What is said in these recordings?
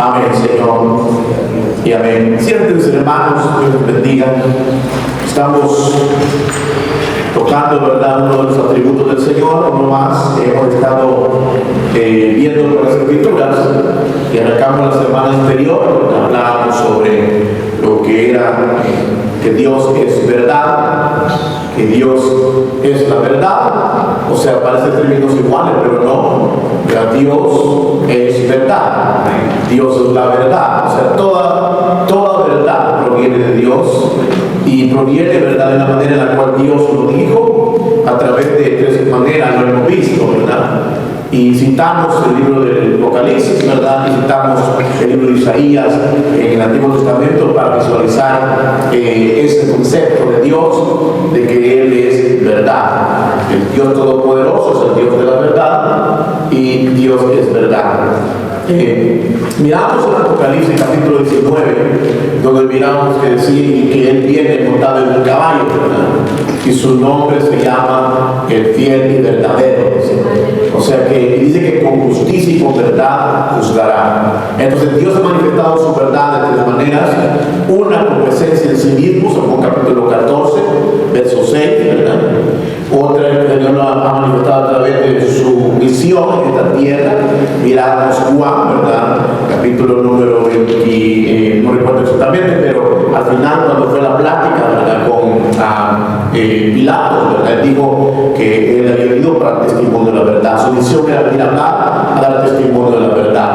Amén, Señor. Y amén. Siéntense, hermanos, Dios los bendiga. Estamos tocando, ¿verdad?, uno de los atributos del Señor, uno más. Hemos estado viendo por las Escrituras y arrancamos la semana anterior, hablábamos sobre lo que era que Dios es verdad, que Dios es la verdad. O sea, parecen términos iguales, pero no. Dios es verdad. Dios es la verdad. O sea, toda verdad proviene de Dios y proviene, ¿verdad?, de la manera en la cual Dios lo dijo, a través de tres maneras lo hemos visto, ¿verdad? Y citamos el libro del Apocalipsis, ¿verdad? Y citamos el libro de Isaías en el Antiguo Testamento para visualizar ese concepto de Dios, de que Él es verdad. El Dios Todopoderoso es el Dios de la verdad y Dios es verdad. Miramos el Apocalipsis capítulo 19, donde miramos que decir que Él viene montado en un caballo, ¿verdad? Y su nombre se llama el fiel y verdadero. O sea que dice que con justicia y con verdad juzgará. Entonces Dios ha manifestado su verdad de tres maneras. Una, con presencia en sí mismo, Juan capítulo 14, verso 6, ¿verdad? Otra, el Señor lo ha manifestado a través de su misión en esta tierra. Miramos Juan, ¿verdad?, capítulo número 20, no recuerdo exactamente, pero al final, cuando fue la plática, ¿verdad?, con Pilato, ¿verdad?, él dijo que él había venido para el testimonio de la verdad. Su misión era venir a dar testimonio de la verdad.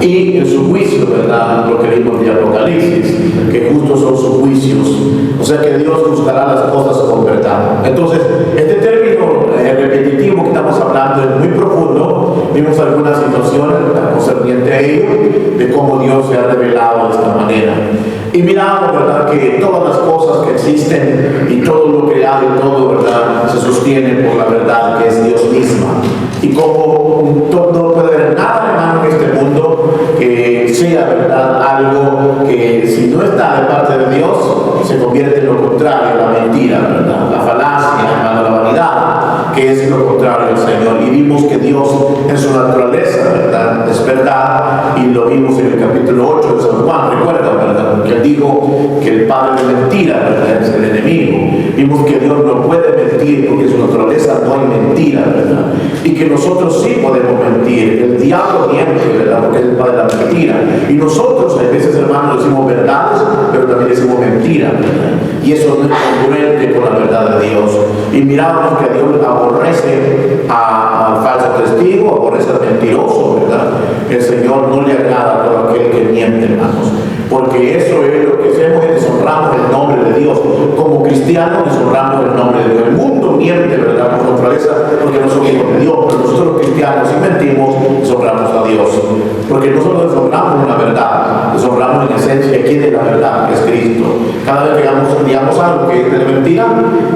Y en su juicio, ¿verdad?, lo que vimos de Apocalipsis, que justos son sus juicios. O sea que Dios juzgará las cosas con verdad. Entonces, este término repetitivo que estamos hablando es muy profundo. Vimos algunas situaciones concernientes a ello, de cómo Dios se ha revelado de esta manera. Y miramos, ¿verdad?, que todas las cosas que existen y todo lo creado y todo, ¿verdad?, se sostiene por la verdad que es Dios misma. Y como no puede haber nada, hermano, en este mundo que sea, ¿verdad?, algo que si no está de parte de Dios, se convierte en lo contrario, la mentira, ¿verdad?, la falacia, hermano, la vanidad, que es lo contrario al Señor. Y vimos que Dios en su naturaleza, ¿verdad?, es verdad, y lo vimos en el capítulo 8 de San Juan, recuerda, ¿verdad?, que él dijo que el padre de mentira, ¿verdad?, es el enemigo. Vimos que Dios no puede mentir porque en su naturaleza no hay mentira, ¿verdad?, y que nosotros sí podemos mentir. El diablo miente, ¿verdad?, porque es el padre de la mentira. Y nosotros a veces, hermanos, decimos verdades, pero también decimos mentiras, ¿verdad?, y eso no es congruente con la verdad de Dios. Y miramos que Dios aborrece al falso testigo, aborrece al mentiroso, ¿verdad? El Señor no le agrada a todo aquel que miente, hermanos, porque eso es lo que hacemos, es deshonramos el nombre de Dios. Como cristianos deshonramos el nombre de Dios. El mundo miente, ¿verdad?, por naturaleza, porque no son hijos de Dios, pero nosotros los cristianos, si mentimos, deshonramos a Dios, porque no solo deshonramos una verdad, deshonramos en esencia quién es la verdad, que es Cristo. Cada vez que digamos algo que es de mentira,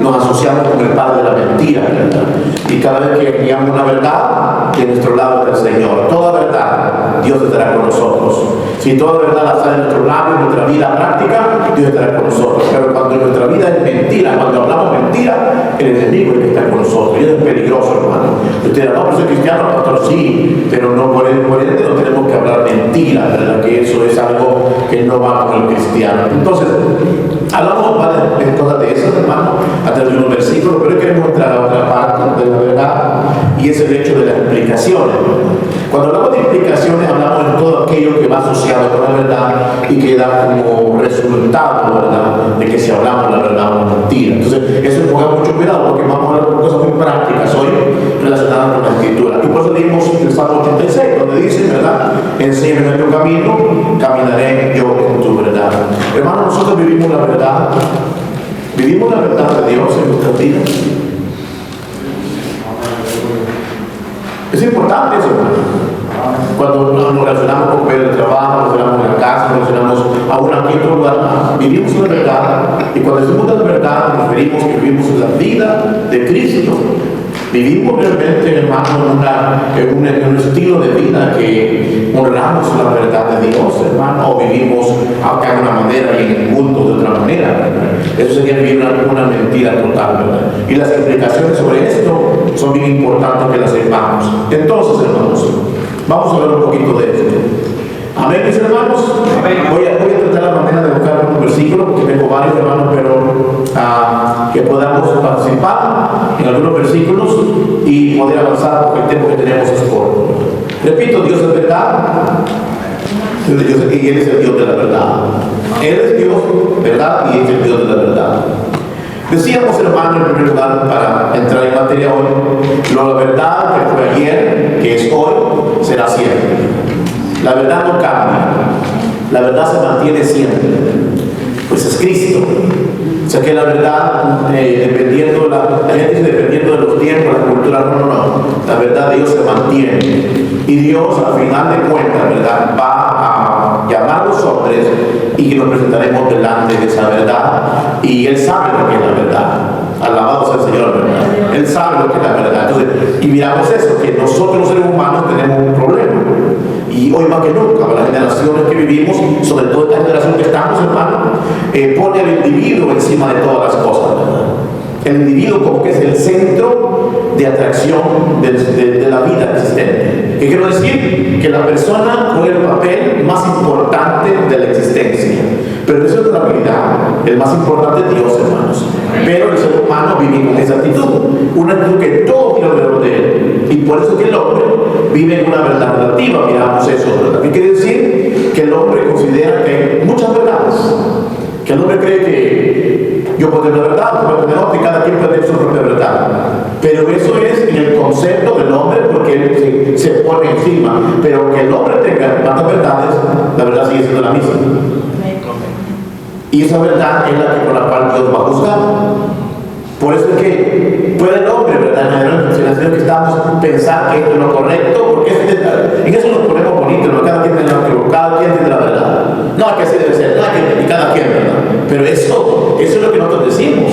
nos asociamos con el padre de la mentira, ¿verdad? Y cada vez que digamos una verdad, de nuestro lado está el Señor. Toda verdad, Dios estará con nosotros. Si toda verdad sale de nuestro lado, en nuestra vida práctica, Dios estará con nosotros. Pero cuando en nuestra vida es mentira, cuando hablamos mentira, el enemigo es el que está con nosotros. Y eso es peligroso, hermano. Usted dirá, no, pero soy cristiano, pastor, sí, pero no, por ende no tenemos que hablar mentira, ¿verdad?, que eso es algo que no va con el cristiano. Entonces, hablamos varias cosas de eso, hermano, a través de unos versículos, pero queremos entrar a otra parte de la verdad, y es el hecho de las implicaciones. Cuando hablamos de implicaciones, hablamos de todo aquello que va asociado con la verdad y que da como resultado, ¿verdad?, de que si hablamos la verdad o la mentira. Entonces, eso ponga mucho cuidado, porque vamos a hablar de cosas muy prácticas hoy relacionadas con la Escritura. Y por eso leímos el Salmo 86, donde dice, ¿verdad?, enséñame en tu camino, caminaré yo en tu verdad. Hermanos, nosotros vivimos la verdad de Dios en nuestras vidas. Es importante eso, hermano. Cuando nos relacionamos con el trabajo, nos relacionamos en la casa, nos relacionamos aún aquí en otro lugar, vivimos la verdad. Y cuando decimos la verdad, nos referimos que vivimos la vida de Cristo. Vivimos realmente, hermano, en un estilo de vida que honramos la verdad de Dios, hermano, o vivimos acá de una manera y en el mundo de otra manera, ¿verdad? Eso sería vivir una mentira total, ¿verdad? Y las implicaciones sobre esto son bien importantes que las sepamos. Entonces, hermanos, vamos a hablar un poquito de esto. Amén, mis hermanos. Voy a tratar la manera de buscar un versículo, porque tengo varios hermanos, pero que podamos participar en algunos versículos y poder avanzar, porque el tiempo que tenemos es corto. Repito, Dios es verdad, y Él es el Dios de la verdad. Él es Dios, verdad, y es el Dios de la verdad. Decíamos, hermano, en primer lugar, para entrar en materia hoy, la verdad que fue ayer, que es hoy, será siempre. La verdad no cambia, la verdad se mantiene siempre, pues es Cristo. O sea que la verdad, dependiendo, la gente dice dependiendo de los tiempos, la cultura, no. La verdad de Dios se mantiene. Y Dios, al final de cuentas, ¿verdad?, va a llamar a los hombres y nos presentaremos delante de esa verdad. Y Él sabe lo que es la verdad. Alabado sea el Señor, ¿verdad? Él sabe lo que es la verdad. Entonces, y miramos eso, que nosotros los seres humanos tenemos un problema. Y hoy más que nunca, las generaciones que vivimos, sobre todo esta generación que estamos, hermano, pone al individuo encima de todas las cosas, ¿verdad? El individuo como que es el centro de atracción de la vida existente. ¿Qué quiero decir? Que la persona juega el papel más importante de la existencia. Pero eso es la realidad. El más importante es Dios, hermanos. Pero el ser humano vive con esa actitud. Una actitud que todo gira alrededor de él. Y por eso que el hombre vive en una verdad relativa. Miramos eso, ¿verdad? ¿Qué quiere decir? Que el hombre considera que hay muchas verdades. Que el hombre cree que yo puedo tener la verdad, tú puedes tener otra, y cada quien puede tener su propia verdad. Pero eso es en el concepto del hombre, porque él se pone encima. Pero que el hombre tenga tantas verdades, la verdad sigue siendo la misma. Y esa verdad es la que con la cual Dios va a juzgar. Por eso es que puede el hombre, ¿verdad?, en la que estamos, pensar que esto es lo correcto, porque en eso nos ponemos bonitos, ¿no? Cada quien tiene la verdad. No, que así debe ser, y cada quien, ¿verdad? Pero eso es lo que nosotros decimos.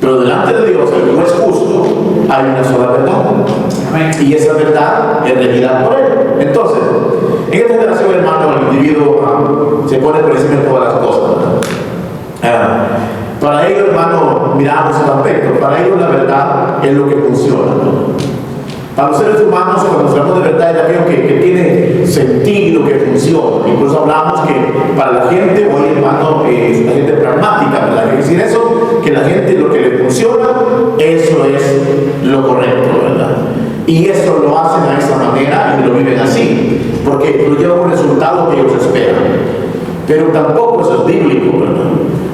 Pero delante de Dios, el que no es justo, hay una sola verdad. Y esa verdad es regida por Él. Entonces, en esta generación, hermano, el individuo se pone por encima de todas las cosas, ¿verdad? Para ellos, hermano, miramos el aspecto. Para ellos la verdad es lo que funciona, ¿no? Para los seres humanos, cuando hablamos de verdad, es aquello que tiene sentido, que funciona. Incluso hablamos que para la gente, hoy, hermano, es una gente pragmática, ¿verdad? Quiere decir eso, que la gente lo que le funciona, eso es lo correcto, ¿verdad? Y eso lo hacen a esa manera y lo viven así, porque lo lleva un resultado que ellos esperan. Pero tampoco eso es bíblico, ¿verdad?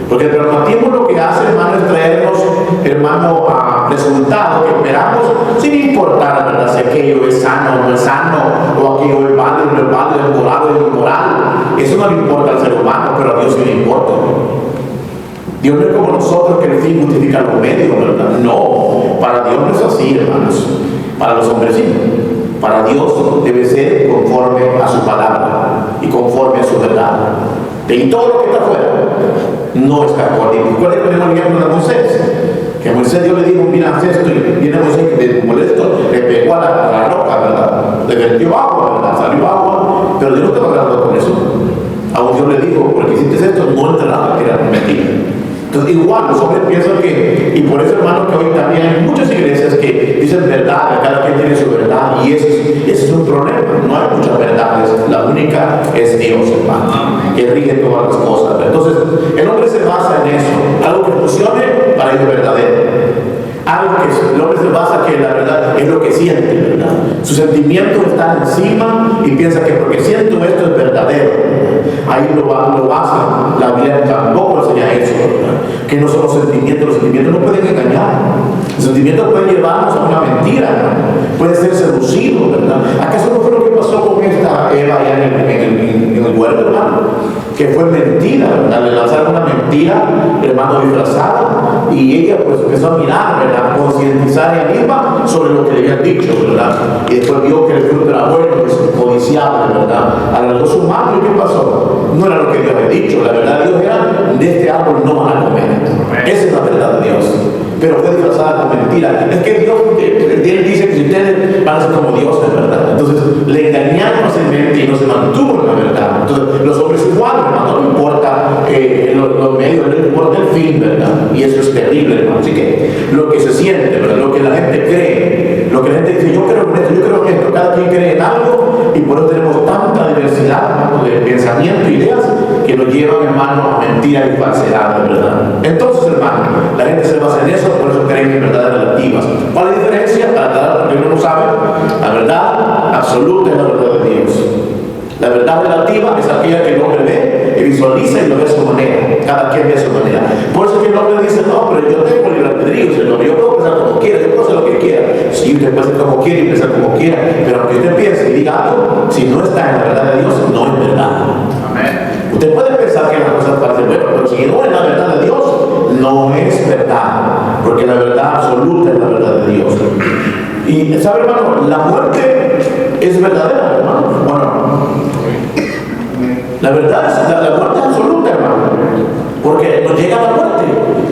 Porque el pragmatismo lo que hace, hermano, es traernos, hermano, a resultados que esperamos sin importar, ¿verdad?, si aquello es sano o no es sano, o aquello es válido o no es válido, es moral o es inmoral. Eso no le importa al ser humano, pero a Dios sí le importa. Dios no es como nosotros, que el fin justifica los medios, ¿verdad? No, para Dios no es así, hermanos. Para los hombres sí. Para Dios debe ser conforme a su palabra y conforme a su verdad. Y todo lo que está afuera no está acorde. Recuerden que tenemos el ejemplo de Moisés, que a Moisés Dios le dijo: mira, haz esto, y viene Moisés que molesto, le pegó a la roca, ¿verdad? Le vertió agua, ¿verdad? Salió agua, pero Dios no te va a agarrar con eso. Aún Dios le dijo: porque hiciste esto, no entrará, era mentira. Entonces, igual los hombres piensan que, y por eso, hermano, que hoy también hay muchas iglesias que dicen verdad, que cada quien tiene su verdad, y ese es un problema. No hay muchas verdades, la única es Dios, hermano, que rige todas las cosas. Entonces, el hombre se basa en eso, algo que funcione para ellos verdadero. Algo que el hombre se basa que la verdad es lo que siente, ¿verdad? Sus sentimientos están encima y piensa que porque siento esto es verdadero. Ahí lo basa. La Biblia tampoco enseña eso, ¿verdad? Que no son los sentimientos no pueden engañar. Los sentimientos pueden llevarnos a una mentira, ¿no? Pueden ser seducidos, ¿verdad? ¿Acaso no fue lo que pasó con esta Eva allá en el huerto, hermano? Que fue mentira, ¿verdad? Le lanzaron una mentira, hermano, disfrazada, y ella pues empezó a mirar, ¿verdad?, a concientizar a ella misma sobre lo que le habían dicho, ¿verdad? Y después vio que el fruto era bueno, que es codiciable, ¿verdad? Alargó su mano, ¿y qué pasó? No era lo que Dios había dicho. La verdad de Dios era: de este árbol no van a comer. Esa es la verdad de Dios. Pero fue disfrazada con mentira. Es que Dios dice que si ustedes van a ser como Dios, es verdad. Entonces le engañaron fácilmente y no se mantuvo en la verdad. Entonces los hombres igual, hermano, no importa los medios, no importa el fin, ¿verdad? Y eso es terrible, hermano. Así que lo que se siente, ¿verdad?, lo que la gente cree, lo que la gente dice: yo creo en esto, cada quien cree en algo, y por eso tenemos tanta diversidad, hermano, pensamientos, ideas que nos llevan, hermano, a mentiras y falsedades, ¿verdad? Entonces, hermano, la gente se basa en eso, por eso creen en verdades relativas. ¿Cuál es la diferencia? Para aclarar, porque uno no sabe, la verdad absoluta es la verdad de Dios. La verdad relativa es aquella que el hombre ve y visualiza y lo ve a su manera. Cada quien ve a su manera. Por eso que el hombre dice, no, pero yo tengo libre albedrío, yo puedo pensar como quiera, yo puedo hacer lo que quiera. Sí, usted puede hacer como quiera y pensar como quiera, pero aunque usted piense y diga algo, si no está en la verdad de Dios, no es verdad. Amén. Usted puede pensar que las cosas parecen buenas, pero si no es la verdad de Dios, no es verdad. Porque la verdad absoluta es la verdad de Dios. Y, ¿sabe, hermano? La muerte es verdadera, hermano. Bueno, la verdad es la muerte es absoluta, hermano. Porque nos llega la muerte.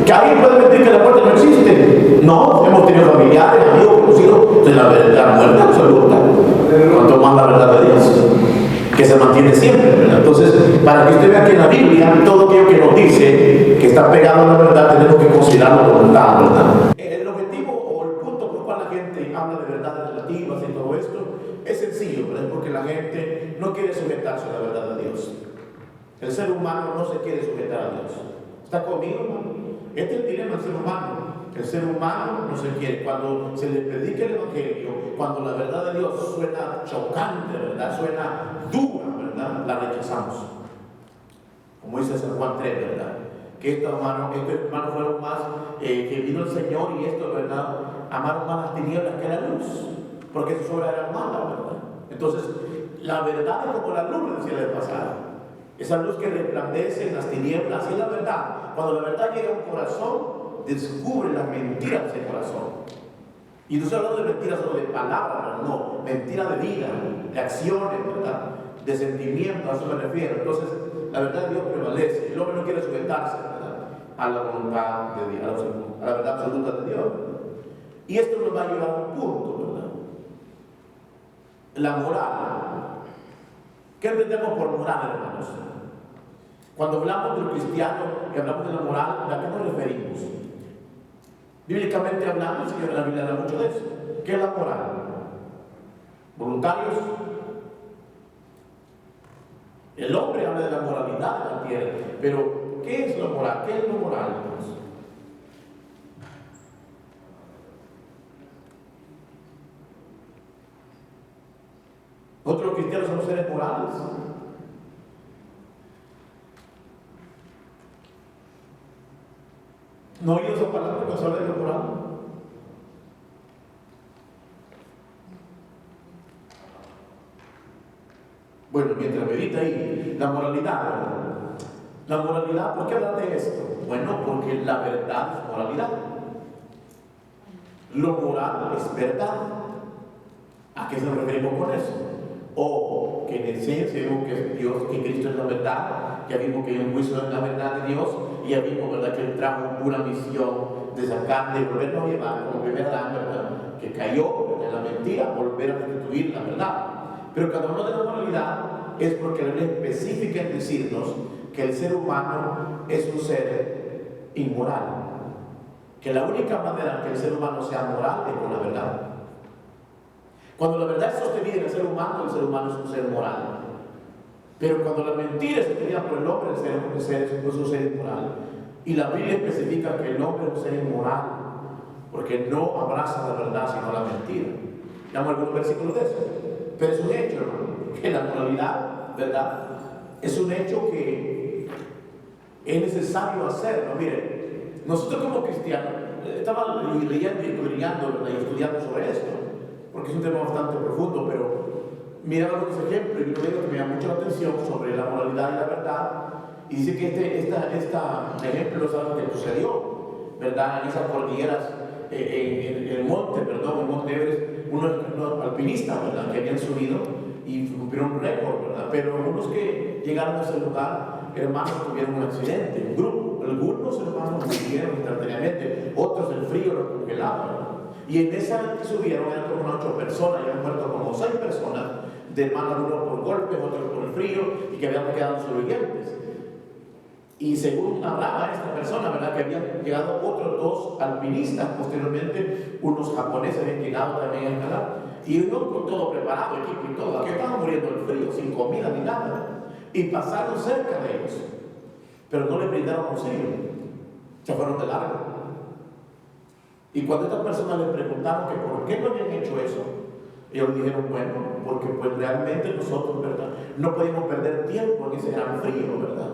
Que alguien puede mentir que la muerte no existe. No, hemos tenido familiares, amigos, conocidos de la muerte absoluta. Cuanto más la verdad de Dios, que se mantiene siempre, ¿verdad? Entonces, para que usted vea que en la Biblia, todo aquello que nos dice que está pegado a la verdad, tenemos que considerarlo como tal, ¿verdad? El objetivo o el punto por el cual la gente habla de verdades relativas y todo esto es sencillo, ¿verdad? Porque la gente no quiere sujetarse a la verdad de Dios. El ser humano no se quiere sujetar a Dios. ¿Está conmigo, hermano? Este es el dilema del ser humano. El ser humano no se quiere. Cuando se le predica el Evangelio, cuando la verdad de Dios suena chocante, ¿verdad? Suena dura, ¿verdad? La rechazamos. Como dice San Juan 3, ¿verdad? Que estos hermanos fueron más, que vino el Señor y esto, ¿verdad? Amaron más las tinieblas que la luz, porque sus obras eran malas, ¿verdad? Entonces, la verdad es como la luz, decía el pasado. Esa luz que resplandece en las tinieblas, así es la verdad. Cuando la verdad llega a un corazón, descubre las mentiras de ese corazón. Y no estoy hablando de mentiras solo de palabras, no, mentiras de vida, de acciones, ¿verdad? De sentimientos, a eso me refiero. Entonces, la verdad de Dios prevalece. El hombre no quiere sujetarse, ¿verdad?, a la voluntad de Dios, a la verdad absoluta de Dios. Y esto nos va a llevar a un punto, ¿verdad? La moral. ¿Qué entendemos por moral, hermanos? Cuando hablamos de los cristianos y hablamos de la moral, ¿a qué nos referimos? Bíblicamente hablando, el Señor de la Biblia habla mucho de eso. ¿Qué es la moral? ¿Voluntarios? El hombre habla de la moralidad de la tierra, pero ¿qué es lo moral? ¿Qué es lo moral? ¿Otros cristianos son seres morales? ¿No he oído esa palabra cuando se habla de lo moral? Bueno, mientras medita ahí, la moralidad, ¿verdad? La moralidad, ¿por qué hablar de esto? Bueno, porque la verdad es moralidad. Lo moral es verdad. ¿A qué nos referimos con eso? O que en esencia vimos que Dios, que Cristo es la verdad, ya vimos que hay un juicio de la verdad de Dios, y ya vimos, ¿verdad?, que Él trajo una misión de sacar, de volvernos a llevar, como primer Adán, ¿verdad?, que cayó en la mentira, volver a restituir la verdad. Pero cuando hablamos de la moralidad, es porque la ley específica en decirnos que el ser humano es un ser inmoral. Que la única manera que el ser humano sea moral es con la verdad. Cuando la verdad es sostenida en el ser humano es un ser moral. Pero cuando la mentira es sostenida por el hombre, el ser es un ser inmoral. Y la Biblia especifica que el hombre es un ser inmoral, porque no abraza la verdad sino la mentira. Damos algunos versículos de eso. Pero es un hecho, hermano, que la moralidad, ¿verdad?, es un hecho que es necesario hacerlo. Miren, nosotros como cristianos, estaba leyendo y estudiando sobre esto, porque es un tema bastante profundo, pero mira algunos ejemplos, y uno que me llama mucho la atención sobre la moralidad y la verdad, y dice que este ejemplo es algo que sucedió, ¿verdad?, en esas cordilleras, en el monte, perdón, en Monte Everest, unos alpinistas, ¿verdad?, que habían subido y cumplieron un récord, ¿verdad?, pero unos que llegaron a ese lugar, hermanos, tuvieron un accidente, un grupo, algunos hermanos murieron instantáneamente, otros el frío los congelaba, ¿verdad? Y en esa que subieron eran como unas 8 personas, y habían muerto como 6 personas, de hermanos, unos por golpes, otros por el frío, y que habían quedado sobrevivientes. Y según hablaba esta persona, ¿verdad?, que habían llegado otros 2 alpinistas posteriormente, unos japoneses habían llegado también a escalar, y uno con todo preparado, equipo y todo, que estaban muriendo del frío, sin comida ni nada. y pasaron cerca de ellos, pero no les brindaron auxilio, se fueron de largo. Y cuando estas personas les preguntaron que por qué no habían hecho eso, ellos dijeron, bueno, porque pues realmente nosotros, ¿verdad?, no podíamos perder tiempo en ese gran frío, ¿verdad?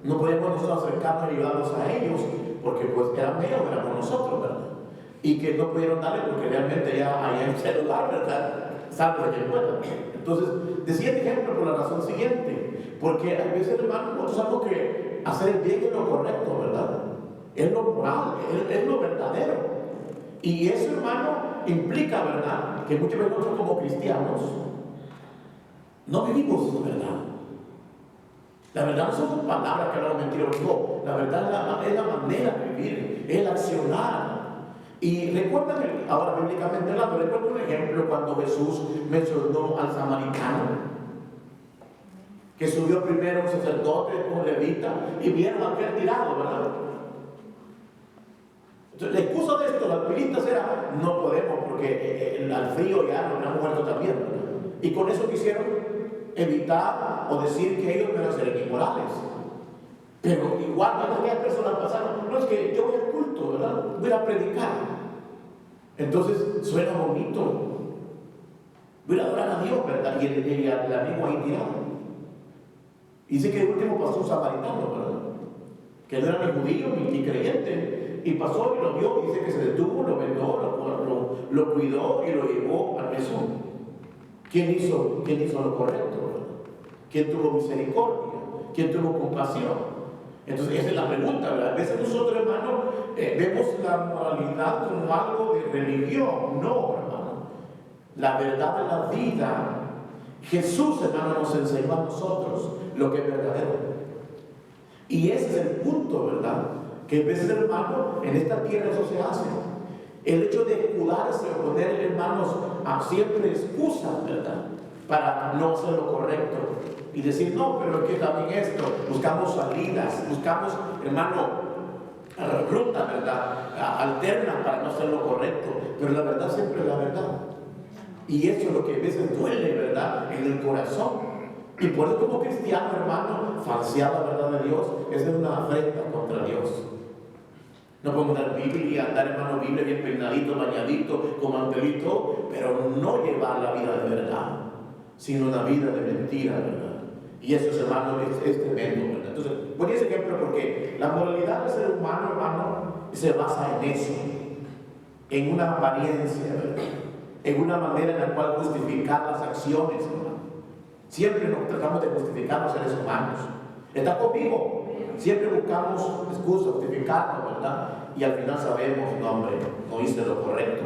No podíamos nosotros acercarnos y ayudarlos a ellos, porque pues eran ellos, éramos nosotros, ¿verdad? Y que no pudieron darle porque realmente ya hay el celular, ¿verdad? Salvo de quien pueda. Entonces, decía este ejemplo por la razón siguiente, porque a veces, hermano, nosotros sabemos que hacer el bien es lo correcto, ¿verdad? Es lo moral, es lo verdadero. Y eso, hermano, implica, ¿verdad?, que muchas veces nosotros como cristianos no vivimos esa verdad. La verdad no son palabras que hablamos mentiras, no. La verdad es la manera de vivir, es el accionar. Y recuerdan, ahora bíblicamente hablando, recuerdo un ejemplo cuando Jesús mencionó al samaritano, que subió primero un sacerdote, un levita, y vieron a aquel tirado, ¿verdad? Entonces, la excusa de esto, las pilistas era, no podemos porque al frío ya nos hemos muerto también, ¿verdad? Y con eso quisieron evitar o decir que ellos no eran seres inmorales. Pero igual, cuando aquellas personas pasaron, no es que yo voy al culto, ¿verdad? Voy a predicar. Entonces suena bonito. Voy a adorar a Dios, ¿verdad? Y el amigo ahí tirado. Y dice que el último pasó un samaritano, ¿verdad?, que no era ni judío ni creyente. Y pasó y lo vio, y dice que se detuvo, lo vendó, lo cuidó y lo llevó al mesón. ¿Quién hizo lo correcto, ¿verdad? ¿Quién tuvo misericordia? ¿Quién tuvo compasión? Entonces, esa es la pregunta, ¿verdad? A veces nosotros, hermano, vemos la moralidad como algo de religión. No, hermano. La verdad de la vida, Jesús, hermano, nos enseñó a nosotros lo que es verdadero. Y ese es el punto, ¿verdad?, que a veces, hermano, en esta tierra eso se hace. El hecho de escudarse o poner, hermanos, a siempre excusas, ¿verdad?, para no hacer lo correcto. Y decir, no, pero es que también esto, buscamos salidas, buscamos, hermano, rutas, ¿verdad?, alternas para no hacer lo correcto. Pero la verdad siempre es la verdad. Y eso es lo que a veces duele, ¿verdad?, en el corazón. Y por eso como cristiano, hermano, falsear la verdad de Dios, esa es una afrenta contra Dios. No podemos dar Biblia, andar, hermano, Biblia bien peinadito, bañadito, como angelito, pero no llevar la vida de verdad, sino una vida de mentira, ¿verdad? Y eso, hermano, es tremendo, ¿verdad? Entonces, ponía ese ejemplo porque la moralidad del ser humano, hermano, se basa en eso, en una apariencia, ¿verdad?, en una manera en la cual justificar las acciones, hermano. Siempre nos tratamos de justificar los seres humanos. ¿Está conmigo? Siempre buscamos excusas, justificarnos, ¿verdad? Y al final sabemos, no, hombre, no hice lo correcto.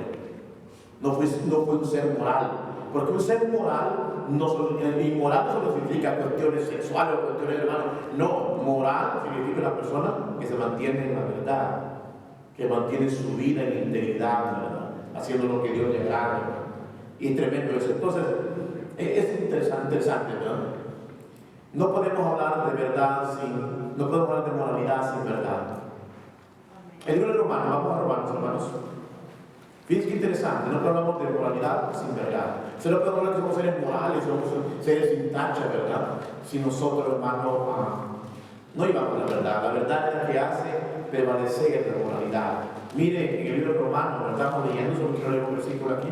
No fui un ser moral. Porque un ser moral, inmoral no solo significa cuestiones sexuales o cuestiones, hermano. No, moral significa una persona que se mantiene en la verdad, que mantiene su vida en integridad, ¿verdad?, haciendo lo que Dios le agrada. Y es tremendo eso. Entonces, es interesante, ¿verdad? No podemos hablar de verdad no podemos hablar de moralidad sin verdad. El libro de Romanos, vamos a Romanos, hermanos. Fíjense que interesante, no hablamos de moralidad sin verdad. Se no podemos hablar que somos seres morales, somos seres sin tacha, ¿verdad?, si nosotros, hermano, no llevamos la verdad. La verdad es la que hace prevalecer la moralidad. Miren, en el libro de Romanos, estamos leyendo, solo quiero leer un versículo aquí.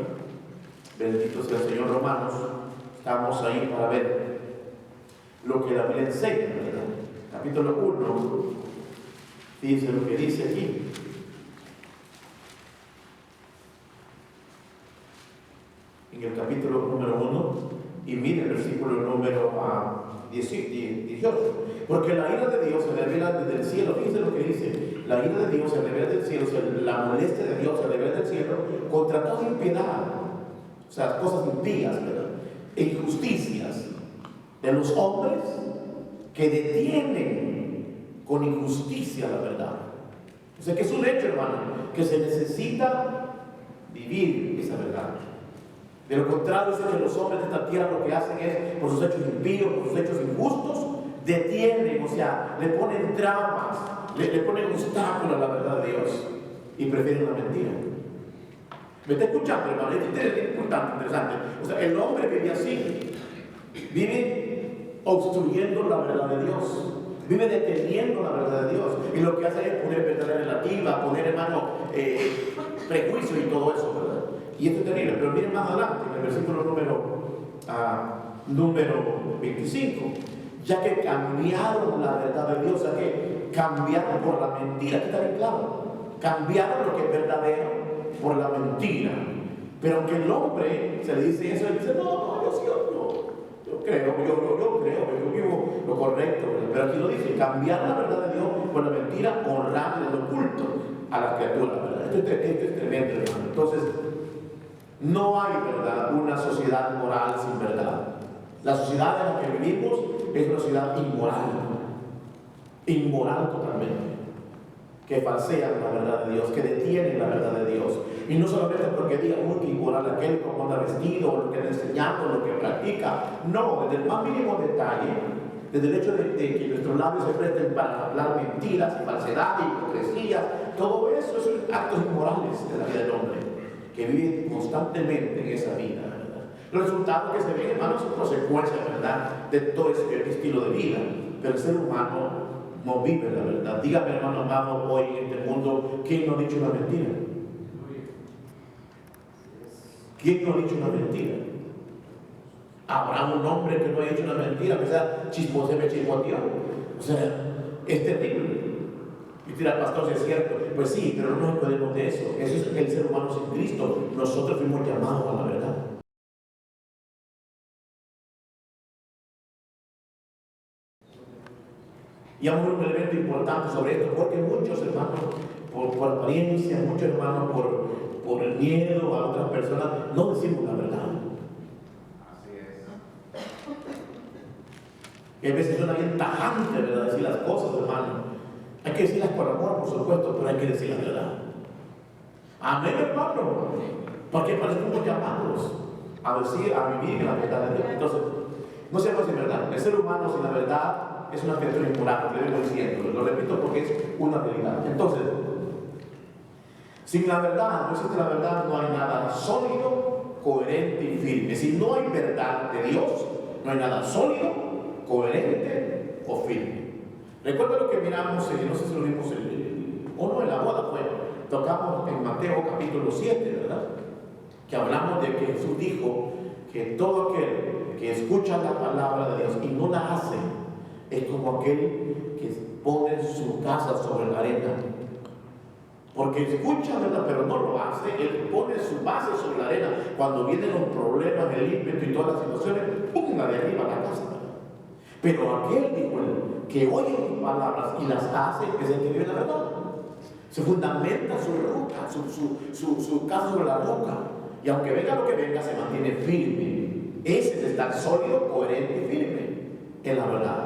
Bendito sea el Señor. Romanos, estamos ahí para ver lo que la Biblia enseña, ¿verdad? Capítulo 1, dice lo que dice aquí. En el capítulo número 1, y mire el versículo número 18. Porque la ira de Dios se revela desde el cielo. Fíjense lo que dice. La ira de Dios se revela del cielo, la molestia de Dios se revela del cielo contra toda impiedad. O sea, cosas impías, ¿verdad?, e injusticias de los hombres que detienen con injusticia la verdad. O sea, que es un hecho, hermano, que se necesita vivir esa verdad. De lo contrario, es que los hombres de esta tierra lo que hacen es, por sus hechos impíos, por sus hechos injustos, detienen, o sea, le ponen trampas, le ponen obstáculos a la verdad de Dios y prefieren la mentira. ¿Me está escuchando, hermano? Esto es importante, interesante. O sea, el hombre vive así. Vive obstruyendo la verdad de Dios. Vive deteniendo la verdad de Dios. Y lo que hace es poner verdad relativa, poner, hermano, prejuicio y todo eso, ¿verdad? Y esto es terrible. Pero miren más adelante, en el versículo número 25. Ya que cambiaron la verdad de Dios, ya que cambiaron por la mentira. Aquí está bien claro. Cambiaron lo que es verdadero por la mentira. Pero aunque el hombre se le dice eso, él dice, no, yo creo, yo vivo lo correcto. Pero aquí lo dice, cambiar la verdad de Dios por la mentira, honrando el oculto a las criaturas, ¿verdad? Esto es tremendo, hermano. Entonces, no hay, ¿verdad?, una sociedad moral sin verdad. La sociedad en la que vivimos es una sociedad inmoral totalmente, que falsean la verdad de Dios, que detienen la verdad de Dios. Y no solamente porque digan, uy, que inmoral aquel, cómo anda vestido, lo que está enseñando, lo que practica. No, desde el más mínimo detalle, desde el hecho de que nuestros labios se presten para hablar mentiras y falsedad y hipocresía, todo eso son actos inmorales de la vida del hombre, que vive constantemente en esa vida, ¿verdad? Los resultados que se ven, hermanos, son consecuencias, ¿verdad?, de todo ese estilo de vida. Pero el ser humano no vive la verdad. Dígame, hermano amado, hoy en este mundo, ¿quién no ha dicho una mentira? ¿Quién no ha dicho una mentira? ¿Habrá un hombre que no haya dicho una mentira? Que sea chismoteó. O sea, es terrible. Y dirá el pastor, si es cierto. Pues sí, pero no nos podemos de eso. Eso es el ser humano sin Cristo. Nosotros fuimos llamados a la verdad. Y vamos a ver un elemento importante sobre esto, porque muchos hermanos, por apariencia, muchos hermanos, por el miedo a otras personas, no decimos la verdad. Así es. Y a veces suena bien tajante, ¿verdad?, decir las cosas, hermano. Hay que decirlas con amor, por supuesto, pero hay que decir la verdad. Amén, hermano. Porque parecemos llamados a vivir en la verdad de Dios. Entonces, no se puede decir verdad. El ser humano sin la verdad es una criatura inmoral, le vengo diciendo, lo repito porque es una realidad. Entonces, sin la verdad, no existe la verdad, no hay nada sólido, coherente y firme. Si no hay verdad de Dios, no hay nada sólido, coherente o firme. Recuerda lo que miramos, no sé si lo vimos en la boda, fue, tocamos en Mateo capítulo 7, ¿verdad? Que hablamos de que Jesús dijo que todo aquel que escucha la palabra de Dios y no la hace, es como aquel que pone su casa sobre la arena. Porque escucha, ¿verdad?, pero no lo hace. Él pone su base sobre la arena. Cuando vienen los problemas, el ímpetu y todas las situaciones, ¡pum!, la de arriba la casa. Pero aquel, dijo él, que oye mis palabras y las hace, es el que vive la verdad. Se fundamenta su roca, su casa sobre la roca. Y aunque venga lo que venga, se mantiene firme. Ese es estar sólido, coherente y firme en la verdad.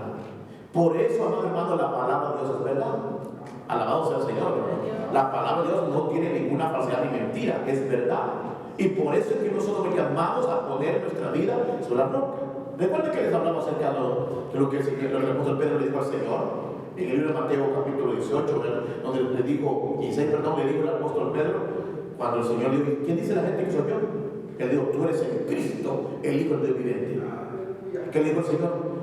Por eso, amado hermano, la palabra de Dios es verdad. Alabado sea el Señor. La palabra de Dios no tiene ninguna falsedad ni mentira, es verdad. Y por eso es que nosotros llamamos a poner nuestra vida sobre la roca. Recuerden que les hablaba acerca de lo que el apóstol Pedro le dijo al Señor en el libro de Mateo capítulo 18, donde le dijo el apóstol Pedro, cuando el Señor le dijo, ¿quién dice la gente que soy yo? Él dijo, tú eres el Cristo, el Hijo del Dios viviente. ¿Qué le dijo el Señor?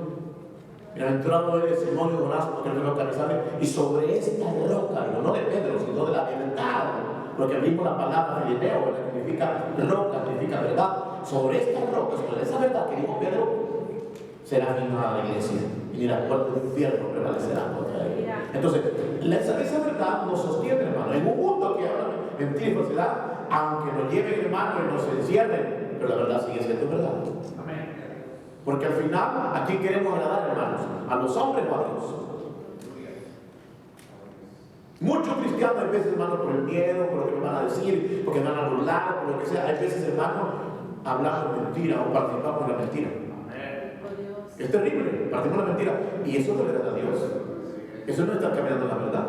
Bienaventurado eres, Simón de Jonás, porque no localizable. Y sobre esta roca, no de Pedro, sino de la verdad, porque abrimos la palabra Filineo, que significa roca, significa verdad. Sobre esta roca, sobre esa verdad que dijo Pedro, será firmada la iglesia. Y ni la puerta del infierno prevalecerá contra ella. Entonces, esa verdad nos sostiene, hermano. En un mundo que habla mentira y falsedad, aunque nos lleven, hermano, y nos encierren, pero la verdad sigue siendo verdad. Amén. Porque al final, ¿a quién queremos agradar, hermanos? ¿A los hombres o a Dios? Muchos cristianos, a veces, hermanos, por el miedo, por lo que me van a decir, porque me van a burlar, por lo que sea, hay veces, hermanos, hablamos mentira o participamos en la mentira. Es terrible, partimos en la mentira. Y eso no le da a Dios. Eso no está cambiando la verdad.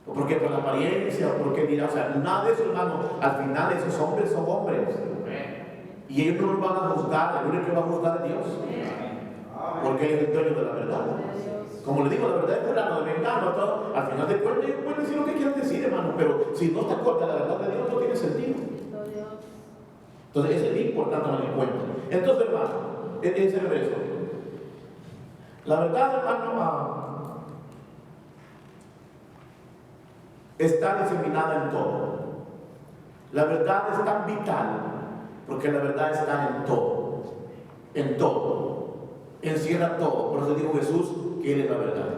O porque por la apariencia, o porque dirá, o sea, nada de eso, hermano. Al final, esos hombres son hombres. Y ellos no nos van a juzgar, el único que va a juzgar es Dios. Porque Él es el dueño de la verdad. Como le digo, la verdad es plano de vengano, todo. Al final de cuentas, ellos pueden decir lo que quieran decir, hermano, pero si no está corta la verdad de Dios, no tiene sentido. Entonces, eso es importante tener en cuenta. Entonces, hermano, es el verso. La verdad, hermano, está diseminada en todo. La verdad es tan vital porque la verdad está en todo. En todo. Encierra todo. Por eso dijo Jesús que Él es la verdad.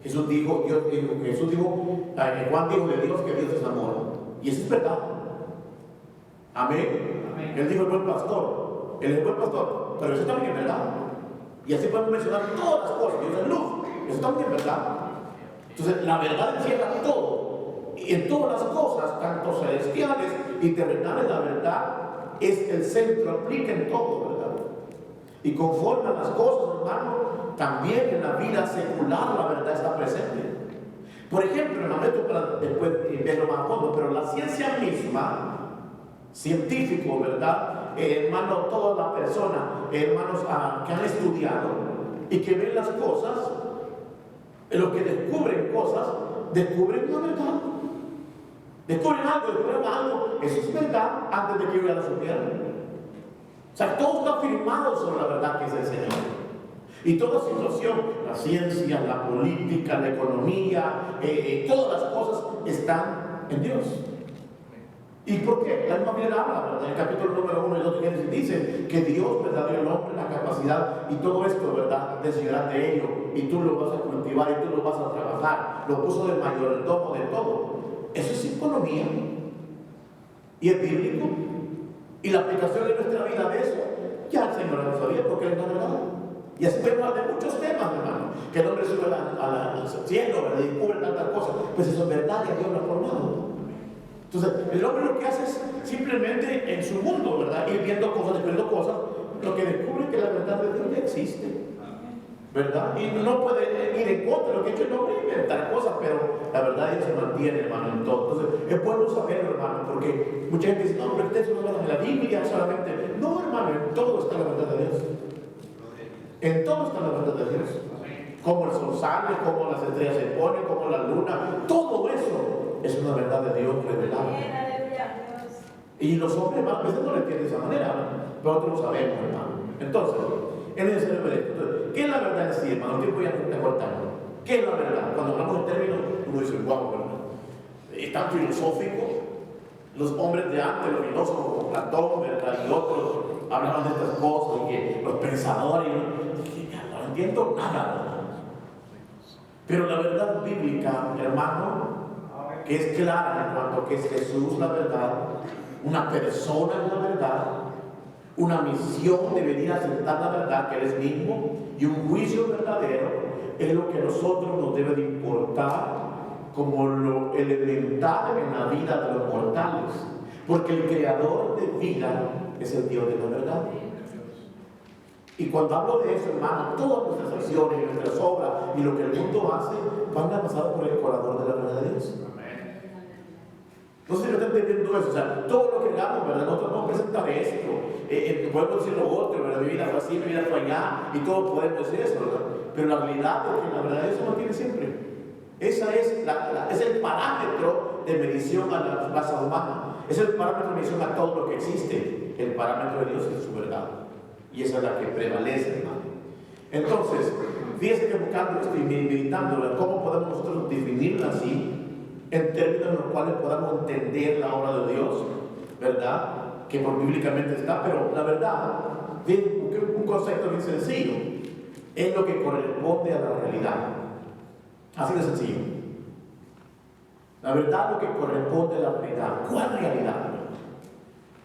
Jesús dijo, Juan dijo de Dios que Dios es amor. Y eso es verdad. Amén. Amén. Él dijo el buen pastor. Él es el buen pastor. Pero eso también es verdad. Y así podemos mencionar todas las cosas. Dios es luz. Eso también es verdad. Entonces, la verdad encierra todo. Y en todas las cosas, tanto celestiales y terrenales, la verdad es el centro, aplica en todo, ¿verdad? Y conforme a las cosas, hermano, también en la vida secular la verdad está presente. Por ejemplo, hermano, esto para después verlo más a fondo, pero la ciencia misma, científico, ¿verdad? Hermano, todas las personas, hermanos, que han estudiado y que ven las cosas, los que descubren cosas, descubren la verdad. Descubren algo, eso es verdad antes de que yo ya lo supiera. O sea, todo está firmado sobre la verdad que es el Señor. Y toda situación, la ciencia, la política, la economía, todas las cosas están en Dios. ¿Y por qué? La misma Biblia habla, ¿verdad? En el capítulo número 1 y 2 de Génesis dice que Dios, ¿verdad?, dio al hombre la capacidad y todo esto, ¿verdad?, decidirá de ello, y tú lo vas a cultivar y tú lo vas a trabajar. Lo puso de mayordomo de todo. Eso es economía y es bíblico. Y la aplicación de nuestra vida de eso, ya el Señor lo sabía porque Él no lo daba. Y así podemos hablar de muchos temas, hermano. Que el hombre sube al cielo, ¿verdad?, y descubre tantas cosas. Pues eso es verdad, que Dios lo ha formado. Entonces, el hombre lo que hace es simplemente en su mundo, ¿verdad?, ir viendo cosas, descubriendo cosas, lo que descubre que la verdad de Dios ya existe, ¿verdad? Y no puede ir en contra de lo que ha hecho el hombre, inventar cosas, pero la verdad ya se mantiene, hermano, en todo. Entonces, es bueno saberlo, hermano, porque mucha gente dice, no, pero ustedes no hablan de la Biblia solamente. No, hermano, en todo está la verdad de Dios. En todo está la verdad de Dios. Como el sol sale, como las estrellas se ponen, como la luna, todo eso es una verdad de Dios revelada. Y los hombres, hermano, a veces no lo entienden de esa manera, pero nosotros lo sabemos, hermano. Entonces, es necesario ver esto. Entonces, ¿qué es la verdad en sí, hermano? El tiempo ya está cortando. ¿Qué es la verdad? Cuando hablamos de términos, uno dice, guau, ¿verdad? Es tan filosófico. Los hombres de antes, los filósofos como Platón, ¿verdad?, y otros, hablaban de estas cosas, y que los pensadores, y no entiendo nada, ¿verdad? Pero la verdad bíblica, hermano, que es clara en cuanto a que es Jesús la verdad, una persona es la verdad, una misión de venir a aceptar la verdad que Él es mismo, y un juicio verdadero, es lo que a nosotros nos debe de importar como lo elemental en la vida de los mortales, porque el creador de vida es el Dios de la verdad. Y cuando hablo de eso, hermano, todas nuestras acciones, nuestras obras y lo que el mundo hace van a pasar por el corazón de la verdad de Dios. No sé si no están entendiendo eso. O sea, todo lo que hagamos, ¿verdad? Nosotros vamos a presentar esto, podemos decir lo otro, ¿verdad? Mi vida fue así, mi vida fue allá, y todos podemos decir eso, ¿verdad? Pero la realidad es que la verdad de Dios se mantiene siempre. Esa es el parámetro de medición a la raza humana. Es el parámetro de medición a todo lo que existe. El parámetro de Dios es su verdad. Y esa es la que prevalece, hermano. Entonces, fíjense que buscando esto y meditando, ¿cómo podemos nosotros definirla así? En términos en los cuales podamos entender la obra de Dios, ¿verdad? Que por bíblicamente está, pero la verdad, un concepto bien sencillo, es lo que corresponde a la realidad. Así de sencillo. La verdad es lo que corresponde a la realidad. ¿Cuál realidad?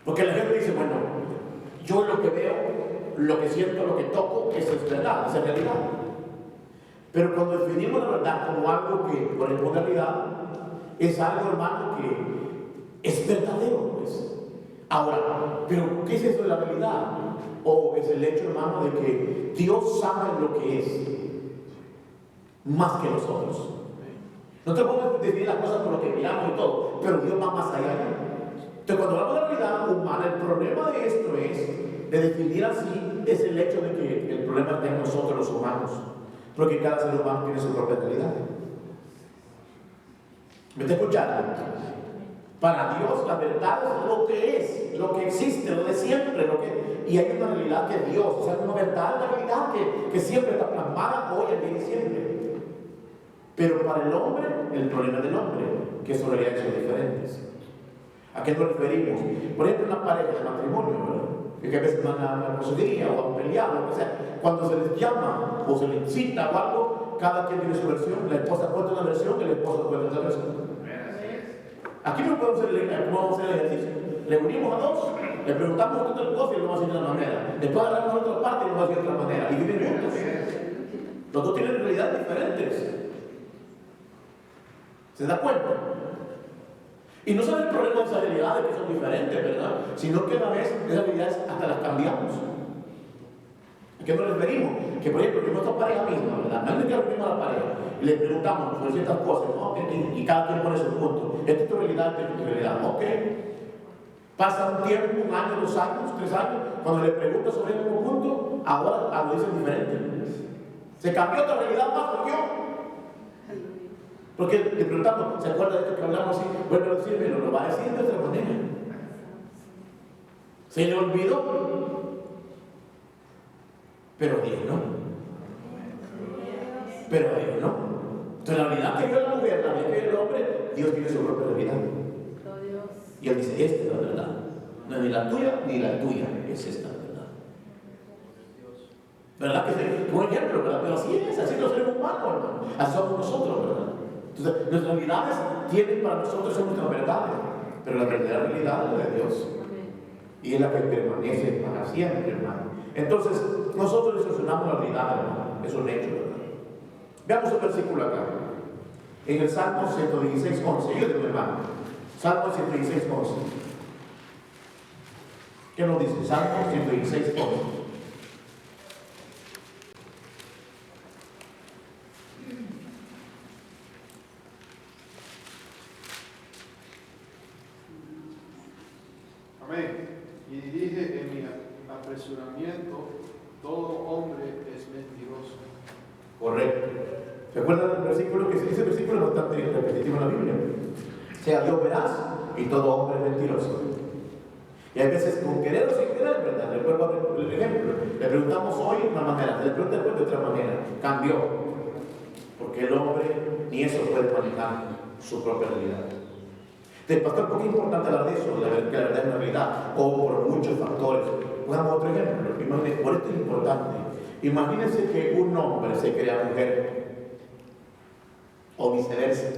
Porque la gente dice, bueno, yo lo que veo, lo que siento, lo que toco, eso es verdad, esa es realidad. Pero cuando definimos la verdad como algo que corresponde a la realidad, es algo, hermano, que es verdadero, pues. Ahora, ¿pero qué es eso de la realidad? O es el hecho, hermano, de que Dios sabe lo que es más que nosotros. Nosotros podemos definir las cosas por lo que miramos y todo, pero Dios va más allá. Entonces, cuando hablamos de la realidad humana, el problema de esto es, de definir así, es el hecho de que el problema está en nosotros los humanos, porque cada ser humano tiene su propia realidad. ¿Me está escuchando? Para Dios la verdad es lo que es, lo que existe, lo de siempre, y hay una realidad que Dios, o sea, una verdad, una realidad que siempre está plasmada hoy, ayer y siempre. Pero para el hombre, el problema del hombre, que sus realidades son diferentes. ¿A qué nos referimos? Por ejemplo, una pareja de matrimonio, ¿verdad? Que a veces van a una consejería o a un pelear, lo que sea. Cuando se les llama o se les cita o algo, cada quien tiene su versión. La esposa cuenta una versión y el esposo cuenta otra versión. Aquí no podemos hacer el ejercicio. Le unimos a dos, le preguntamos otra cosa y lo vamos a hacer de una manera. Después agarramos a otra parte y lo vamos a hacer de otra manera. Y viven juntos. Los dos tienen realidades diferentes. ¿Se da cuenta? Y no son el problema de esas realidades que son diferentes, ¿verdad? Sino que a la vez esas realidades hasta las cambiamos. ¿A qué nos referimos? Que por ejemplo, que nuestra pareja misma, ¿verdad? No es que reunimos a la pareja y le preguntamos sobre ciertas cosas, ¿no? Y cada quien pone su punto. Esta es tu realidad, esta es tu realidad. Ok. Pasa un tiempo, un año, 2 años, 3 años, cuando le preguntas sobre el mismo punto, ahora lo dicen diferente. Se cambió otra realidad más que yo. Porque le preguntamos, ¿se acuerda de esto que hablamos así? Bueno, decirme, lo va a decir de otra manera. Se le olvidó. Pero Dios no. Pero Dios no. Entonces la realidad que vio la mujer, la realidad que vio el hombre, Dios tiene su propia realidad. Y Él dice, esta es la verdad. No es ni la tuya ni la tuya, es esta la verdad. ¿Verdad que es un ejemplo, verdad? Pero así es, así los seres humanos, hermano. Así somos nosotros, ¿verdad? Entonces, nuestras realidades tienen para nosotros son nuestras verdades, pero la verdadera realidad es la de Dios. Y es la que permanece para siempre, hermano. Entonces, nosotros distorsionamos la realidad, hermano. Es un hecho, ¿verdad? Veamos el versículo acá. En el Salmo 116, 11. Ayúdenme, hermano. Salmo 116, 11. ¿Qué nos dice? Salmo 116, 11. Amén. Y dirige en mi apresuramiento, todo hombre es mentiroso. Correcto. ¿Se acuerdan del versículo? Que ese versículo es bastante repetitivo en la Biblia. Sea Dios veraz y todo hombre es mentiroso. Y hay veces con querer o sin querer, ¿verdad? Recuerdo el ejemplo. Le preguntamos hoy de una manera, le preguntamos después de otra manera. Cambió. Porque el hombre ni eso puede manejar su propia realidad. Entonces, pastor, ¿por qué es importante hablar de eso? Que la verdad es una realidad, o por muchos factores. Pongamos otro ejemplo. Imagínense, por esto es importante. Imagínense que un hombre se crea mujer, o viceversa.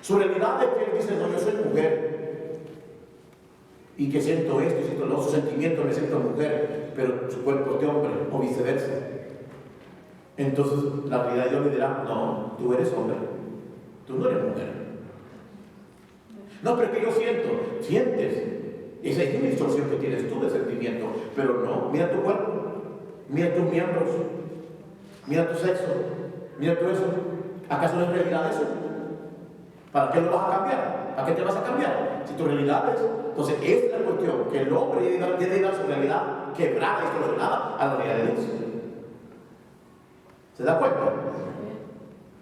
Su realidad es que él dice, no, yo soy mujer, y que siento esto, siento lo otro, su sentimiento me siento mujer, pero su cuerpo es de hombre, o viceversa. Entonces, la realidad de Dios le dirá, no, tú eres hombre, tú no eres mujer. No, pero es que yo sientes. Esa es una distorsión que tienes tú de sentimiento. Pero no, mira tu cuerpo, mira tus miembros, mira tu sexo, mira tu eso. ¿Acaso no es realidad eso? ¿Para qué lo vas a cambiar? ¿Para qué te vas a cambiar? Si tu realidad es. Entonces, esta es la cuestión, que el hombre debe dar su realidad quebrada, distorsionada a la realidad de Dios. ¿Se da cuenta?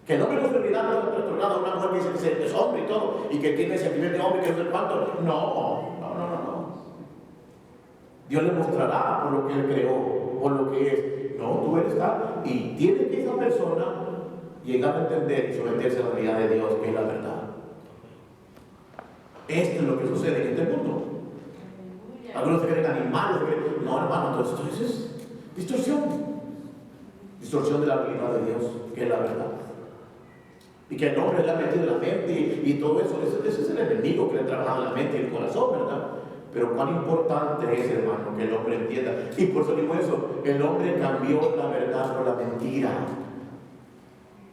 Que el hombre con su realidad no es trastornado a una mujer que dice que es hombre y todo, y que tiene sentimiento de hombre, que no sé cuánto. No. Dios le mostrará por lo que Él creó, por lo que es. No, tú eres tal. Y tiene que esa persona llegar a entender y someterse a la realidad de Dios, que es la verdad. Esto es lo que sucede en este mundo. Algunos se creen animales, no, hermano, entonces es distorsión. Distorsión de la realidad de Dios, que es la verdad. Y que el hombre le ha metido en la mente y todo eso. Ese es el enemigo que le ha trabajado en la mente y el corazón, ¿verdad? Pero cuán importante es, hermano, que el hombre entienda. Y por eso digo eso, el hombre cambió la verdad por la mentira.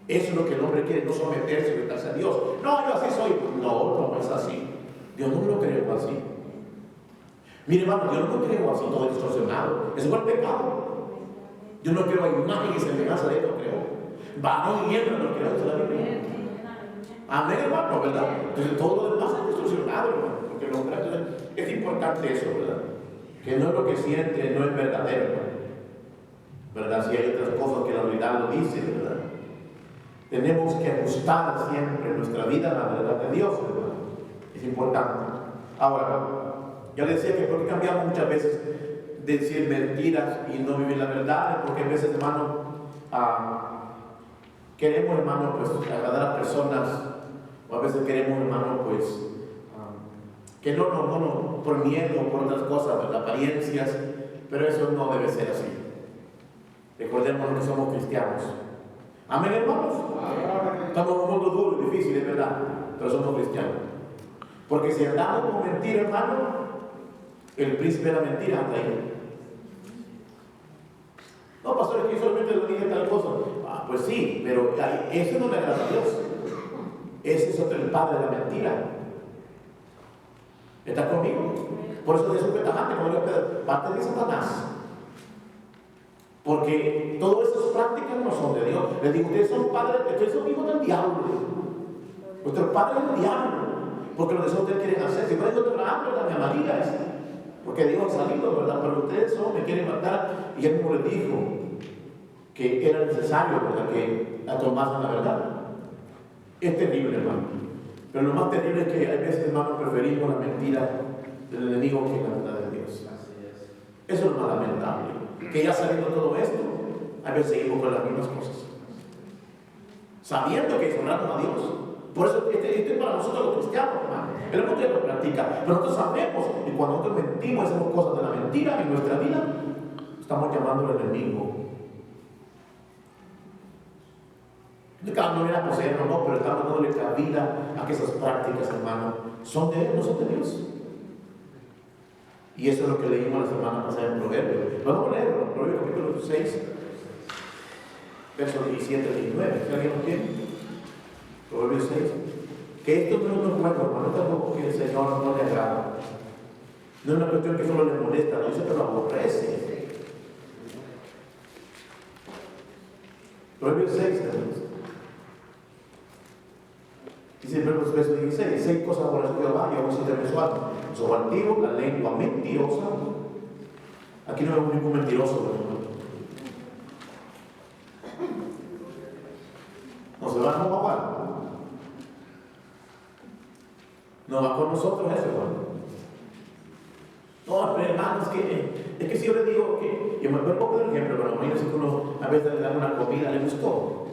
Eso es lo que el hombre quiere, no someterse, rendirse a Dios. No, yo así soy. No es así. Dios no lo creó así. Mire, hermano, Dios no lo creó así, todo distorsionado. Eso fue el pecado. Dios no creó a imagen y semejanza de Él, lo creó. Varón y hembra lo creó, dice la Biblia. Amén, hermano, ¿verdad? Entonces todo lo demás es distorsionado, hermano. Porque el hombre, entonces, es importante eso, ¿verdad? Que no es lo que siente, no es verdadero, hermano. ¿Verdad? Si hay otras cosas que la realidad lo dice, ¿verdad? Tenemos que ajustar siempre nuestra vida a la verdad de Dios, hermano. Es importante. Ahora, yo decía que porque cambiamos muchas veces de decir mentiras y no vivir la verdad, porque a veces, hermano, queremos, hermano, pues agradar a personas, o a veces queremos, hermano, pues que no, por miedo, por otras cosas, por apariencias, pero eso no debe ser así. Recordemos que somos cristianos. Amén, hermanos. Estamos en un mundo duro y difícil, es verdad, pero somos cristianos. Porque si andamos con mentira, hermano, el príncipe de la mentira anda ahí. No, pastor, es que yo solamente le dije tal cosa. Pues sí, pero eso no le agrada a Dios. Ese es otro, el padre de la mentira. ¿Estás conmigo? Por eso Jesús fue tajante, como le parte de Satanás. Porque todas esas prácticas no son de Dios. Les digo, ustedes son padres, ustedes son hijos del diablo. Vuestro padre es el diablo. Porque lo que ustedes quieren hacer, si fuera yo te la amo, me amaría eso. Porque Dios ha salido, ¿verdad? Pero ustedes son, me quieren matar. Y Él mismo les dijo que era necesario, ¿verdad?, que la tomasen la verdad. Es terrible, hermano. Pero lo más terrible es que hay veces, hermano, preferimos la mentira del enemigo que la verdad de Dios. Eso es lo más lamentable. Que ya sabiendo todo esto, a veces seguimos con las mismas cosas. Sabiendo que honramos a Dios. Por eso esto es para nosotros los cristianos, hermano. El mundo ya lo practica. Pero nosotros sabemos que cuando nosotros mentimos, hacemos cosas de la mentira en nuestra vida, estamos llamando al enemigo. Cada uno viene a poseernos, no, pero estamos dándole cabida a que esas prácticas, hermano, son de Él, no son de Dios. Y eso es lo que leímos la semana pasada en Proverbios. Vamos a leerlo, Proverbios capítulo 6, versos 17 al 19. ¿Si alguien lo tiene? Proverbios 6. Que esto no es un juego, hermano, esto es algo que el Señor no le agrada. No es una cuestión que solo le molesta, no, dice que lo aborrece. Proverbios 6, hermanos. Dice el verso 16, 6 cosas aborrece Jehová y aún se te su alma. Su altivo, la lengua mentirosa. Aquí no vemos ningún mentiroso, hermano. No se va a jugar. No va con nosotros eso, hermano. No, pero hermano, es que si yo le digo que, yo me puedo poner un ejemplo, pero imagínense que uno a veces le da una comida, le gustó.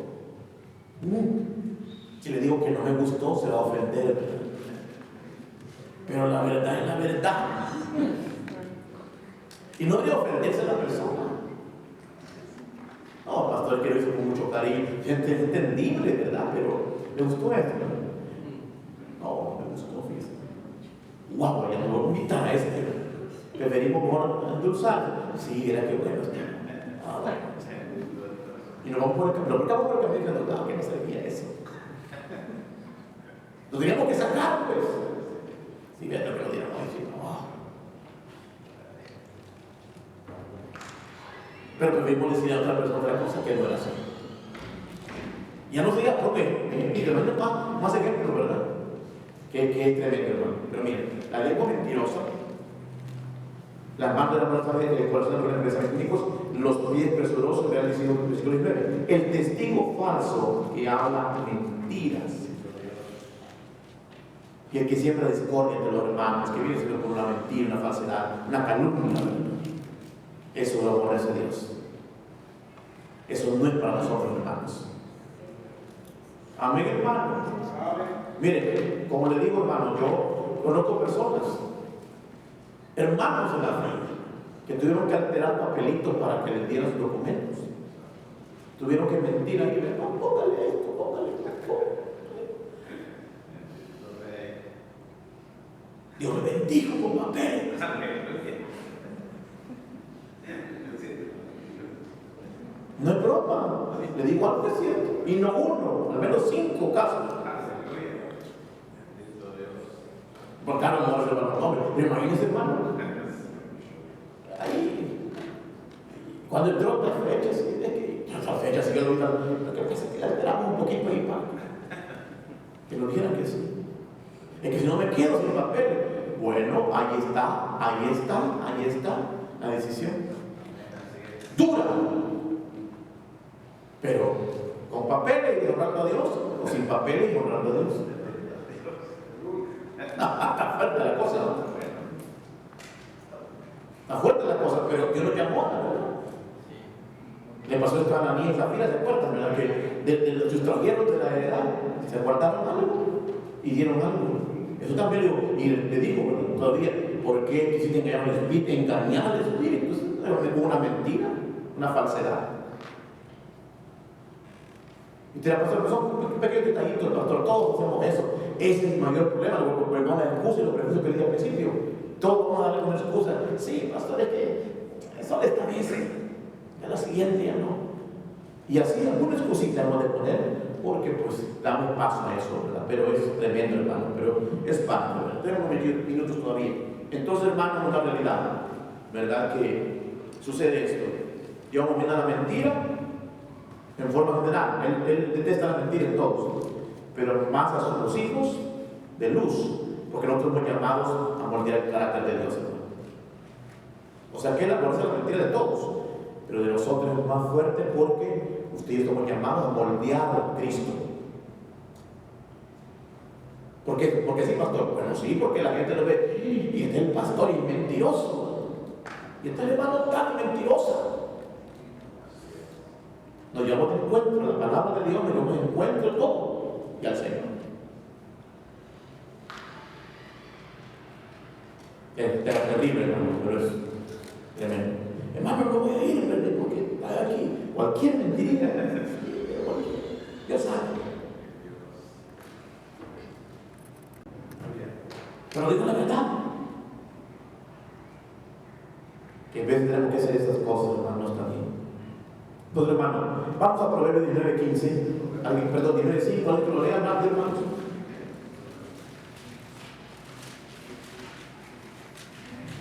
Si le digo que no me gustó, se va a ofender. Pero la verdad es la verdad. Y no debe ofenderse a la persona. No, pastor, que lo hizo con mucho cariño. Gente entendible, ¿verdad? Pero ¿le gustó esto? No, me gustó, fíjese. Guau, ya no voy a invitar a este. Preferimos mejor endulzar. Sí, era que bueno. Bueno. Y nos vamos por el camino. ¿Por qué vamos por el camino diciendo que no servía eso? Lo teníamos que sacar, pues. Si ven lo que lo dieron hoy, no. Pero preferimos decir a otra persona otra cosa que no era así. Ya no se diga, porque, y de más ejemplos, ¿verdad? Que es tremendo, hermano. Pero miren, la lengua mentirosa, las manos de la palabra del corazón de los pensamientos únicos, los pies presurosos, vean el versículo 19. El testigo falso que habla mentiras. Y el que siembra discordia entre los hermanos, que viene siendo por una mentira, una falsedad, una calumnia, eso lo aborrece Dios. Eso no es para nosotros, hermanos. Amén, hermano. Mire, como le digo, hermano, yo conozco personas, hermanos en la fe, que tuvieron que alterar papelitos para que les dieran sus documentos. Tuvieron que mentir ahí, póngale esto, póngale esto. Dios me bendijo con papel. No es broma. Le digo algo que es cierto. Y no uno, al menos 5 casos. Por claro, no se van a nombre. Pero imagínense, hermano. Ahí. Cuando entró la fecha, es que la fecha sigue lo que pasa es que la esperamos un poquito ahí para que nos dijeran que sí. Es que si no me quedo sin papel. Bueno, ahí está la decisión. Dura. Pero con papeles y honrando a Dios, o sin papeles y honrando a Dios. Está fuerte la cosa, ¿no? Está fuerte la cosa, pero Dios lo llamó, ¿verdad? Le pasó esto a Ananías y Zafira, ¿se acuerdan? ¿Verdad? Que de los extranjeros de la heredad se guardaron algo y dieron algo. Eso también y le digo, ¿verdad? Todavía, ¿por qué quisiste engañar al espíritu? Engañar al espíritu. Es una mentira, una falsedad. Y te la pasó, son pequeños detallitos, pastor, todos hacemos eso. Ese es el mayor problema, lo que la excusa y los prejuicios que le dije al principio. Todos vamos a darle una excusa. Sí, pastor, es que eso le establece. Ya la siguiente ya no. Y así alguna excusita hemos de poner, porque pues damos paso a eso, ¿verdad? Pero es tremendo, hermano, pero es parte, ¿verdad? Tenemos 20 minutos todavía. Entonces, hermano, una realidad, ¿verdad? Que sucede esto. Llevamos bien a la mentira en forma general. Él detesta la mentira en todos, pero más a sus hijos de luz, porque nosotros somos llamados a moldear el carácter de Dios, hermano. O sea que él aborrece la mentira de todos, pero de nosotros es más fuerte porque ustedes somos llamados a moldear a Cristo. ¿Por qué? Porque sí, pastor. Bueno, sí, porque la gente lo ve y este es el pastor y es mentiroso. Y este hermano tan mentirosa. Nos llevamos de encuentro, la palabra de Dios nos llevamos de encuentro todo y al Señor. Es terrible, hermano, pero es tremendo. Hermano, no voy a ir, ¿verdad? Porque hay aquí cualquier mentira, Dios sabe. Pero digo la verdad. Que en vez tenemos que hacer estas cosas, hermanos, también. Entonces, hermano, vamos a Proverbios 19:15. Perdón, 19:5. ¿Alguien que lo lea más, hermanos?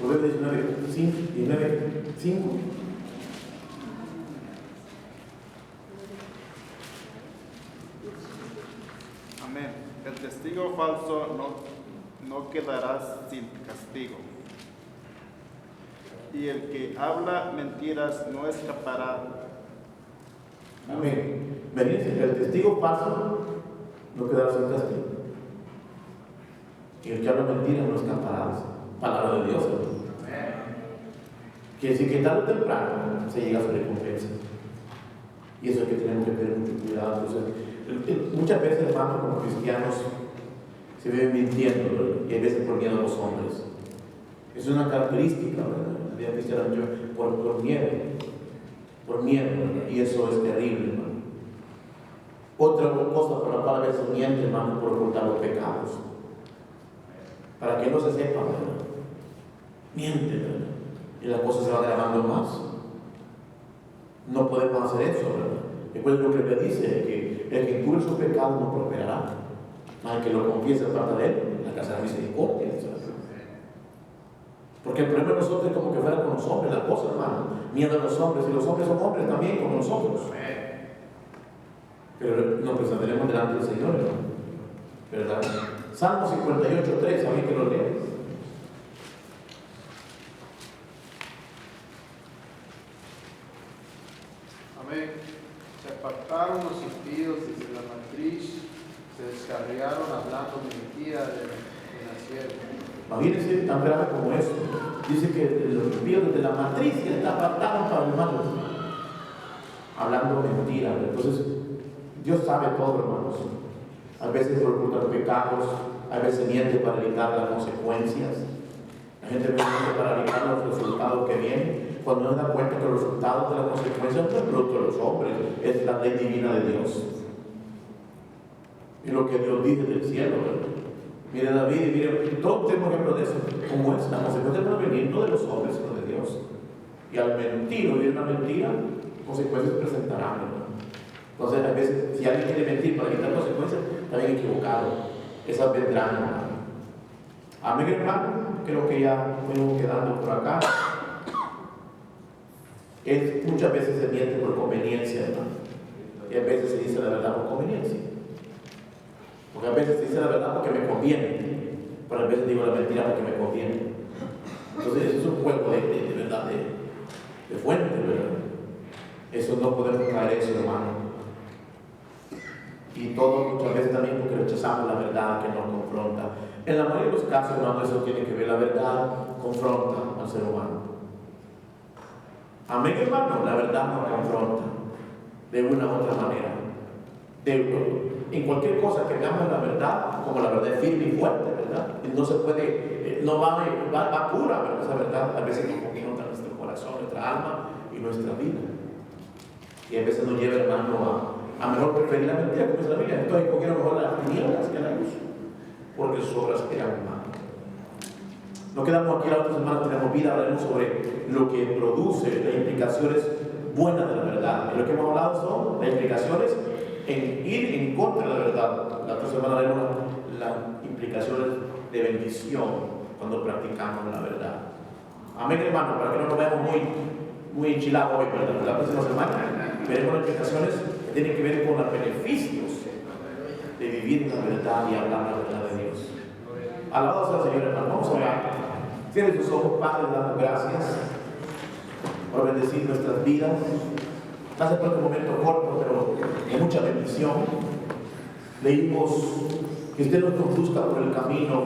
Proverbios 19:5. Amén. El testigo falso no quedará sin castigo. Y el que habla mentiras no escapará. Amén. Venirse, el testigo falso no quedará sin castigo. Y el que habla mentira no escapará. Palabra de Dios. Quiere decir que tarde o temprano se llega a su recompensa. Y eso es que tenemos que tener mucho cuidado. Entonces, muchas veces, hermanos, como cristianos, se viven mintiendo, ¿verdad? Y a veces por miedo a los hombres. Es una característica, ¿verdad? La vida cristiana, por miedo. Por miedo, ¿verdad? Y eso es terrible, hermano. Otra cosa por la cual a veces miente, hermano, por ocultar los pecados. Para que no se sepa, ¿verdad? Miente, ¿verdad? Y la cosa se va agravando más. No podemos hacer eso, ¿verdad? Recuerden lo que le dice, que el que encubre sus pecados no prosperará. Al que lo confiese trata de él, la casa de misericordia. Porque el problema de nosotros es como que fuera con los hombres, la cosa, hermano. Miedo a los hombres, y los hombres son hombres también como nosotros. Pero nos presentaremos delante del Señor, hermano. ¿Verdad? Salmo 58:3, ¿saben que lo leen? Amén. Se apartaron los impíos desde la matriz, se descarriaron hablando mentira de nacieron. Imagínense tan grave como esto. Dice que los impíos desde la matriz se apartaron para el mal. Hablando mentira. Entonces, Dios sabe todo, hermanos. A veces por ocultar pecados, a veces miente para evitar las consecuencias. La gente miente para evitar los resultados que vienen. Cuando no se da cuenta que los resultados de las consecuencias no es producto de los hombres, es la ley divina de Dios. Y lo que Dios dice del cielo, ¿verdad? Mire David y mire, todos tenemos ejemplo de eso. ¿Cómo es? Las consecuencias van a venir no de los hombres, sino de Dios. Y al mentir o decir una mentira, consecuencias presentarán, ¿verdad? Entonces, a veces, si alguien quiere mentir para evitar consecuencias, está bien equivocado. Esas vendrán, hermano. Amén, hermano. Creo que ya venimos quedando por acá. Muchas veces se miente por conveniencia, hermano. Y a veces se dice la verdad por conveniencia. Porque a veces se dice la verdad porque me conviene. Pero a veces digo la mentira porque me conviene. Entonces, eso es un juego de verdad, de fuente, ¿verdad? Eso no podemos caer eso, hermano. Y todo muchas veces también porque rechazamos la verdad que nos confronta. En la mayoría de los casos, hermano, eso tiene que ver. La verdad confronta al ser humano. Amén, hermano. La verdad nos confronta de una u otra manera. En cualquier cosa que veamos la verdad, como la verdad es firme y fuerte, ¿verdad? Y no se puede, no va pura, ¿verdad? Esa verdad a veces nos confronta nuestro corazón, nuestra alma y nuestra vida. Y a veces nos lleva, hermano, a mejor preferir la mentira que nuestra vida. Entonces, escogieron mejor las tinieblas que la luz, porque sus obras eran malas. No quedamos aquí la otra semana, tenemos vida, hablaremos sobre lo que produce, las implicaciones buenas de la verdad. Y lo que hemos hablado son las implicaciones en ir en contra de la verdad. La otra semana veremos las implicaciones de bendición cuando practicamos la verdad. Amén, hermano, para que no nos veamos muy enchilados hoy, ¿verdad? La próxima semana veremos las implicaciones que tienen que ver con los beneficios de vivir en la verdad y hablar la verdad de Dios. Alabado sea el Señor, hermano. Vamos a orar. Cierre tus ojos, Padre, damos gracias por bendecir nuestras vidas. Gracias por este momento corto, pero de mucha bendición. Leímos que usted nos conduzca por el camino